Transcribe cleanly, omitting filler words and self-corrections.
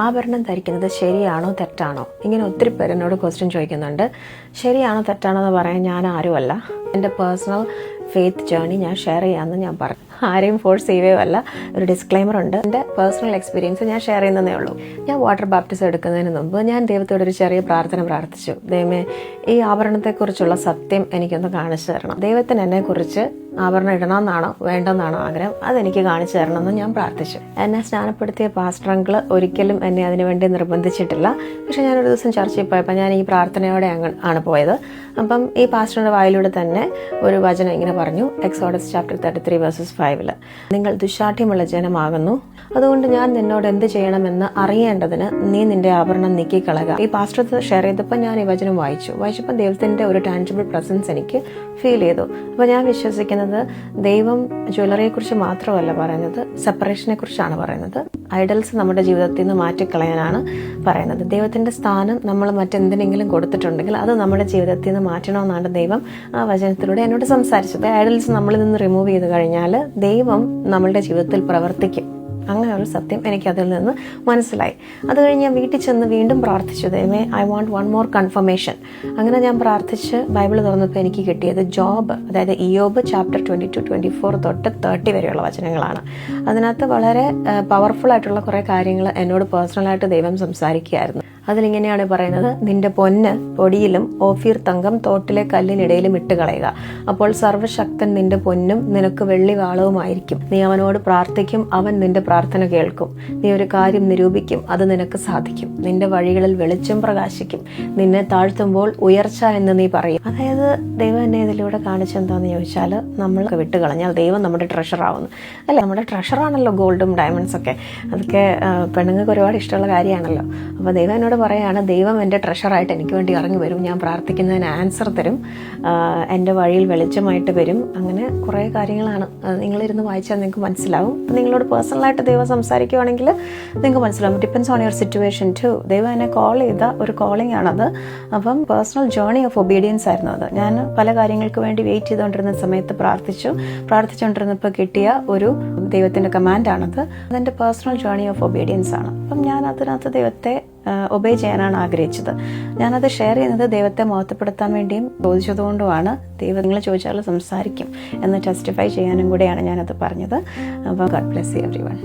ആഭരണം ധരിക്കുന്നത് ശരിയാണോ തെറ്റാണോ? ഇങ്ങനെ ഒത്തിരി പേര് എന്നോട് ക്വസ്റ്റ്യൻ ചോദിക്കുന്നുണ്ട്. ശരിയാണോ തെറ്റാണോ എന്ന് പറയാൻ ഞാൻ ആരുമല്ല. എൻ്റെ പേഴ്സണൽ ഫെയ്ത്ത് ജേർണി ഞാൻ ഷെയർ ചെയ്യാമെന്ന് ഞാൻ പറഞ്ഞു. ആരെയും ഫോഴ്സ് ചെയ്യുകയോ അല്ല. ഒരു ഡിസ്ക്ലൈമർ ഉണ്ട്. എൻ്റെ പേഴ്സണൽ എക്സ്പീരിയൻസ് ഞാൻ ഷെയർ ചെയ്യുന്നതേ ഉള്ളൂ. ഞാൻ വാട്ടർ ബാപ്റ്റിസം എടുക്കുന്നതിന് മുമ്പ് ഞാൻ ദൈവത്തോടൊരു ചെറിയ പ്രാർത്ഥന പ്രാർത്ഥിച്ചു. ദൈവമേ, ഈ ആഭരണത്തെക്കുറിച്ചുള്ള സത്യം എനിക്കൊന്ന് കാണിച്ചു തരണം. ദൈവത്തിന് എന്നെക്കുറിച്ച് ആഭരണം ഇടണമെന്നാണോ വേണ്ടെന്നാണോ ആഗ്രഹം, അതെനിക്ക് കാണിച്ചു തരണമെന്ന് ഞാൻ പ്രാർത്ഥിച്ചു. എന്നെ സ്നാനപ്പെടുത്തിയ പാസ്റ്റർ അങ്കിൾ ഒരിക്കലും എന്നെ അതിനുവേണ്ടി നിർബന്ധിച്ചിട്ടില്ല. പക്ഷെ ഞാനൊരു ദിവസം ചർച്ചയിൽ പോയപ്പോൾ ഞാൻ ഈ പ്രാർത്ഥനയോടെ ആണ് പോയത്. അപ്പം ഈ പാസ്റ്ററിൻ്റെ വായിലൂടെ തന്നെ ഒരു വചനം ഇങ്ങനെ പറഞ്ഞു. എക്സോഡസ് ചാപ്റ്റർ 33:5 നിങ്ങൾ ദുശാഠ്യമുള്ള ജനമാകുന്നു, അതുകൊണ്ട് ഞാൻ നിന്നോട് എന്ത് ചെയ്യണമെന്ന് അറിയേണ്ടതിന് നീ നിന്റെ ആഭരണം നീക്കിക്കളക. ഈ പാസ്റ്റർ ഷെയർ ചെയ്തപ്പോൾ ഞാൻ ഈ വചനം വായിച്ചപ്പോൾ ദൈവത്തിന്റെ ഒരു ടാൻജിബിൾ പ്രസൻസ് എനിക്ക് ഫീൽ ചെയ്തു. അപ്പോൾ ഞാൻ വിശ്വസിക്കുന്നത് ദൈവം ജ്വല്ലറിയെ കുറിച്ച് മാത്രമല്ല പറയുന്നത്, സെപ്പറേഷനെ കുറിച്ചാണ് പറയുന്നത്. ഐഡൽസ് നമ്മുടെ ജീവിതത്തിൽ നിന്ന് മാറ്റിക്കളയാനാണ് പറയുന്നത്. ദൈവത്തിന്റെ സ്ഥാനം നമ്മൾ മറ്റെന്തിനെങ്കിലും കൊടുത്തിട്ടുണ്ടെങ്കിൽ അത് നമ്മുടെ ജീവിതത്തിൽ നിന്ന് മാറ്റണമെന്നാണ് ദൈവം ആ വചനത്തിലൂടെ എന്നോട് സംസാരിച്ചത്. ഐഡൽസ് നമ്മളിൽ നിന്ന് റിമൂവ് ചെയ്ത് കഴിഞ്ഞാൽ ദൈവം നമ്മളുടെ ജീവിതത്തിൽ പ്രവർത്തിക്കും. അങ്ങനെ ഒരു സത്യം എനിക്ക് അതിൽ നിന്ന് മനസ്സിലായി. അത് കഴിഞ്ഞ് ഞാൻ വീട്ടിൽ ചെന്ന് വീണ്ടും പ്രാർത്ഥിച്ചു. ദൈവമേ, I want one more confirmation. അങ്ങനെ ഞാൻ പ്രാർത്ഥിച്ച് ബൈബിൾ തുറന്നപ്പോൾ എനിക്ക് കിട്ടിയത് ജോബ്, അതായത് ഇയോബ് ചാപ്റ്റർ 22-24 തൊട്ട് 30 വരെയുള്ള വചനങ്ങളാണ്. അതിനകത്ത് വളരെ പവർഫുൾ ആയിട്ടുള്ള കുറേ കാര്യങ്ങൾ എന്നോട് പേഴ്സണലായിട്ട് ദൈവം സംസാരിക്കുകയായിരുന്നു. അതിലിങ്ങനെയാണ് പറയുന്നത്: നിന്റെ പൊന്ന് പൊടിയിലും ഓഫീർ തങ്കം തോട്ടിലെ കല്ലിനിടയിലും ഇട്ട് കളയുക. അപ്പോൾ സർവശക്തൻ നിന്റെ പൊന്നും നിനക്ക് വെള്ളി വാളവുമായിരിക്കും. നീ അവനോട് പ്രാർത്ഥിക്കും, അവൻ നിന്റെ പ്രാർത്ഥന കേൾക്കും. നീ ഒരു കാര്യം നിരൂപിക്കും, അത് നിനക്ക് സാധിക്കും. നിന്റെ വഴികളിൽ വെളിച്ചം പ്രകാശിക്കും. നിന്നെ താഴ്ത്തുമ്പോൾ ഉയർച്ച എന്ന് നീ പറയും. അതായത് ദൈവം എന്നെ ഇതിലൂടെ കാണിച്ചെന്താന്ന് ചോദിച്ചാൽ, നമ്മൾ വിട്ടുകളഞ്ഞാൽ ദൈവം നമ്മുടെ ട്രഷർ ആവുന്നു. അല്ല, നമ്മുടെ ട്രഷറാണല്ലോ ഗോൾഡും ഡയമണ്ട്സ് ഒക്കെ. അതൊക്കെ പെണ്ണുങ്ങൾക്ക് ഒരുപാട് ഇഷ്ടമുള്ള കാര്യമാണല്ലോ. അപ്പോൾ ദൈവം എന്നോട് പറയാണ്, ദൈവം എൻ്റെ ട്രഷറായിട്ട് എനിക്ക് വേണ്ടി ഇറങ്ങി വരും. ഞാൻ പ്രാർത്ഥിക്കുന്നതിന് ആൻസർ തരും. എൻ്റെ വഴിയിൽ വെളിച്ചമായിട്ട് വരും. അങ്ങനെ കുറേ കാര്യങ്ങളാണ്. നിങ്ങളിരുന്ന് വായിച്ചാൽ നിങ്ങൾക്ക് മനസ്സിലാവും. നിങ്ങളോട് പേഴ്സണലായിട്ട് ദൈവം സംസാരിക്കുവാണെങ്കിൽ നിങ്ങൾക്ക് മനസ്സിലാവും. Depends on your situation too. ദൈവം എന്നെ കോൾ ചെയ്ത ഒരു കോളിംഗ് ആണത്. അപ്പം പേഴ്സണൽ ജേർണി ഓഫ് ഒബീഡിയൻസ് ആയിരുന്നു അത്. ഞാൻ പല കാര്യങ്ങൾക്ക് വേണ്ടി വെയിറ്റ് ചെയ്തുകൊണ്ടിരുന്ന സമയത്ത് പ്രാർത്ഥിച്ചുകൊണ്ടിരുന്നപ്പോൾ കിട്ടിയ ഒരു ദൈവത്തിൻ്റെ കമാൻഡാണത്. അതെൻ്റെ പേഴ്സണൽ ജേർണി ഓഫ് ഒബീഡിയൻസ് ആണ്. അപ്പം ഞാൻ അതിനകത്ത് ദൈവത്തെ ഒബേ ചെയ്യാനാണ് ആഗ്രഹിച്ചത്. ഞാനത് ഷെയർ ചെയ്യുന്നത് ദൈവത്തെ മഹത്വപ്പെടുത്താൻ വേണ്ടിയും ചോദിച്ചതുകൊണ്ടുമാണ്. ദൈവം നിങ്ങൾ ചോദിച്ചാൽ സംസാരിക്കും എന്ന് ടെസ്റ്റിഫൈ ചെയ്യാനും കൂടെയാണ് ഞാനത് പറഞ്ഞത്. അപ്പോൾ ഗോഡ് ബ്ലെസ് യു എവരിവൺ.